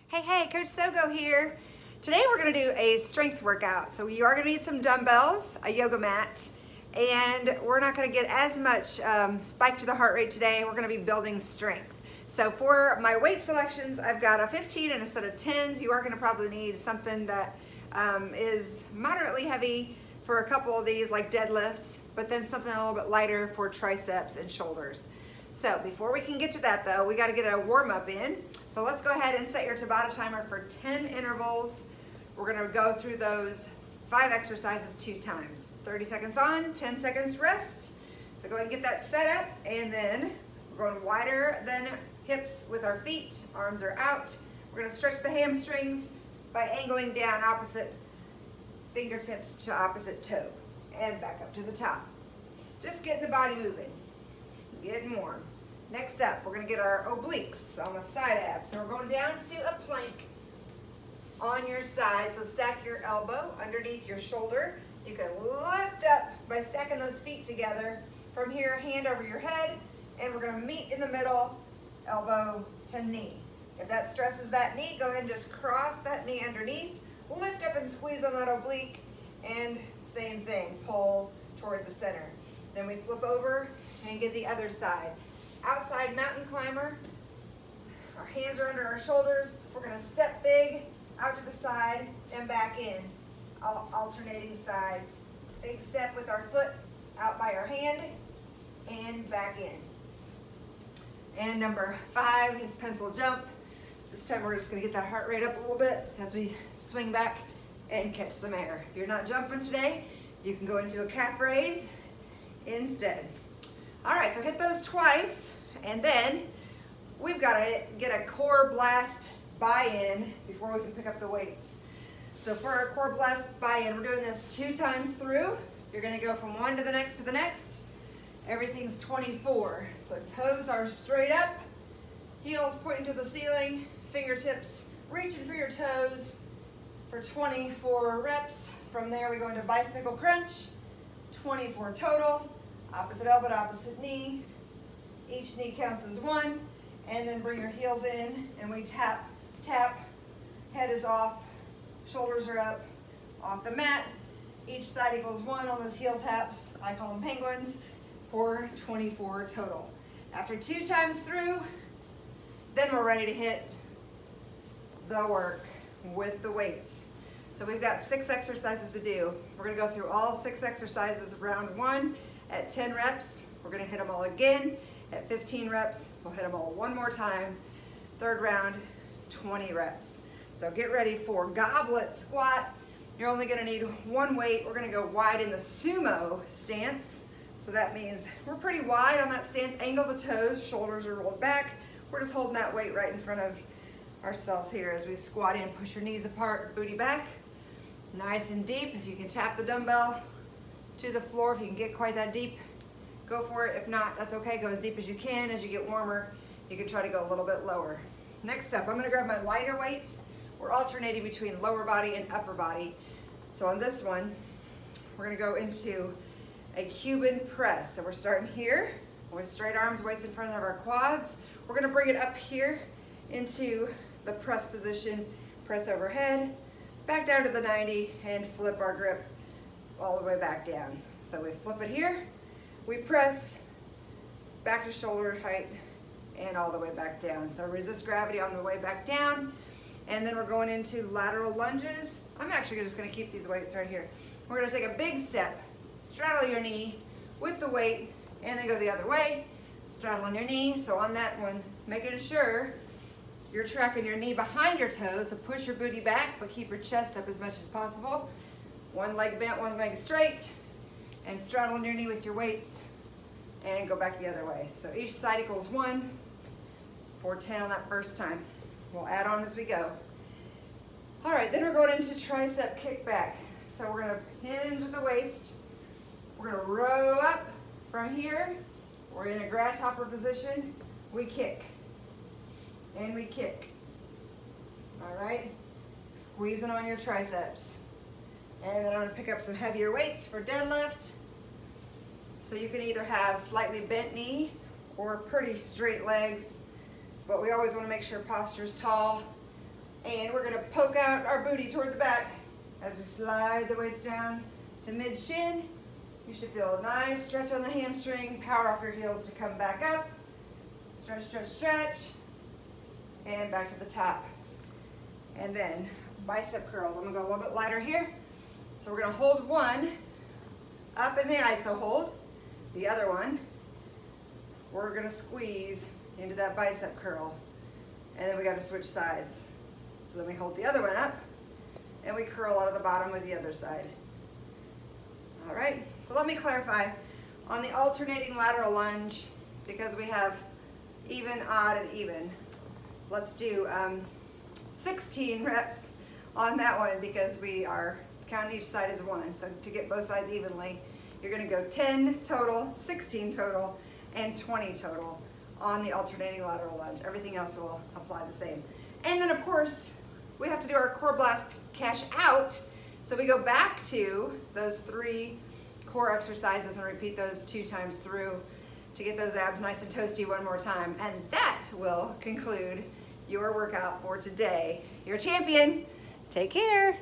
Hey, Coach Sogo here. Today we're going to do a strength workout. So you are going to need some dumbbells, a yoga mat, and we're not going to get as much spike to the heart rate today. We're going to be building strength. So for my weight selections, I've got a 15 and a set of 10s. You are going to probably need something that is moderately heavy for a couple of these, like deadlifts, but then something a little bit lighter for triceps and shoulders. So before we can get to that though, we got to get a warm up in. So let's go ahead and set your Tabata timer for 10 intervals. We're going to go through those 5 exercises 2 times. 30 seconds on, 10 seconds rest. So go ahead and get that set up, and then we're going wider than hips with our feet. Arms are out. We're going to stretch the hamstrings by angling down opposite fingertips to opposite toe and back up to the top. Just getting the body moving, getting warm. Next up, we're going to get our obliques on the side abs. So we're going down to a plank on your side. So stack your elbow underneath your shoulder. You can lift up by stacking those feet together. From here, hand over your head, and we're going to meet in the middle, elbow to knee. If that stresses that knee, go ahead and just cross that knee underneath, lift up and squeeze on that oblique, and same thing, pull toward the center. Then we flip over and get the other side. Outside mountain climber, our hands are under our shoulders. We're going to step big out to the side and back in, alternating sides. Big step with our foot out by our hand and back in. And number 5 is pencil jump. This time we're just going to get that heart rate up a little bit as we swing back and catch some air. If you're not jumping today, you can go into a calf raise instead. All right, so hit those twice, and then we've got to get a core blast buy-in before we can pick up the weights. So for our core blast buy-in, we're doing this 2 times through. You're going to go from one to the next to the next. Everything's 24. So toes are straight up, heels pointing to the ceiling, fingertips reaching for your toes for 24 reps. From there we go into bicycle crunch, 24 total. Opposite elbow to opposite knee. Each knee counts as 1. And then bring your heels in and we tap, tap. Head is off, shoulders are up, off the mat. Each side equals 1 on those heel taps. I call them penguins, for 24 total. After 2 times through, then we're ready to hit the work with the weights. So we've got 6 exercises to do. We're going to go through all 6 exercises of round 1 at 10 reps. We're going to hit them all again at 15 reps. We'll hit them all one more time. 3rd round, 20 reps. So get ready for goblet squat. You're only going to need 1 weight. We're going to go wide in the sumo stance. So that means we're pretty wide on that stance. Angle the toes, shoulders are rolled back. We're just holding that weight right in front of ourselves here as we squat in. Push your knees apart, booty back. Nice and deep. If you can tap the dumbbell to the floor, if you can get quite that deep, go for it. If not, that's okay. Go as deep as you can. As you get warmer, you can try to go a little bit lower. Next up, I'm going to grab my lighter weights. We're alternating between lower body and upper body. So on this one, we're going to go into a Cuban press. So we're starting here with straight arms, weights in front of our quads. We're going to bring it up here into the press position, press overhead, back down to the 90, and flip our grip all the way back down. So we flip it here, we press back to shoulder height and all the way back down. So resist gravity on the way back down. And then we're going into lateral lunges. I'm actually just going to keep these weights right here. We're going to take a big step, straddle your knee with the weight, and then go the other way, straddle on your knee. So on that one, making sure you're tracking your knee behind your toes, so push your booty back, but keep your chest up as much as possible. 1 leg bent, 1 leg straight, and straddle on your knee with your weights, and go back the other way. So each side equals 1 for 10 on that first time. We'll add on as we go. All right, then we're going into tricep kickback. So we're going to hinge at the waist. We're going to row up from here. We're in a grasshopper position. We kick. And we kick. All right? Squeezing on your triceps. And then I'm going to pick up some heavier weights for deadlift. So you can either have slightly bent knee or pretty straight legs. But we always want to make sure posture's tall And we're gonna poke out our booty toward the back as we slide the weights down to mid-shin. You should feel a nice stretch on the hamstring. Power off your heels to come back up. Stretch, stretch, stretch. And back to the top. And then bicep curls. I'm gonna go a little bit lighter here. So we're gonna hold one up in the iso hold. The other one, we're gonna squeeze into that bicep curl. And then we gotta switch sides. So then we hold the other one up and we curl out of the bottom with the other side. All right, so let me clarify. On the alternating lateral lunge, because we have even, odd, and even, let's do 16 reps on that one because we are counting each side as one. So to get both sides evenly, you're gonna go 10 total, 16 total, and 20 total on the alternating lateral lunge. Everything else will apply the same. And then of course, we have to do our core blast cash out. So we go back to those 3 core exercises and repeat those 2 times through to get those abs nice and toasty one more time. And that will conclude your workout for today. You're a champion. Take care.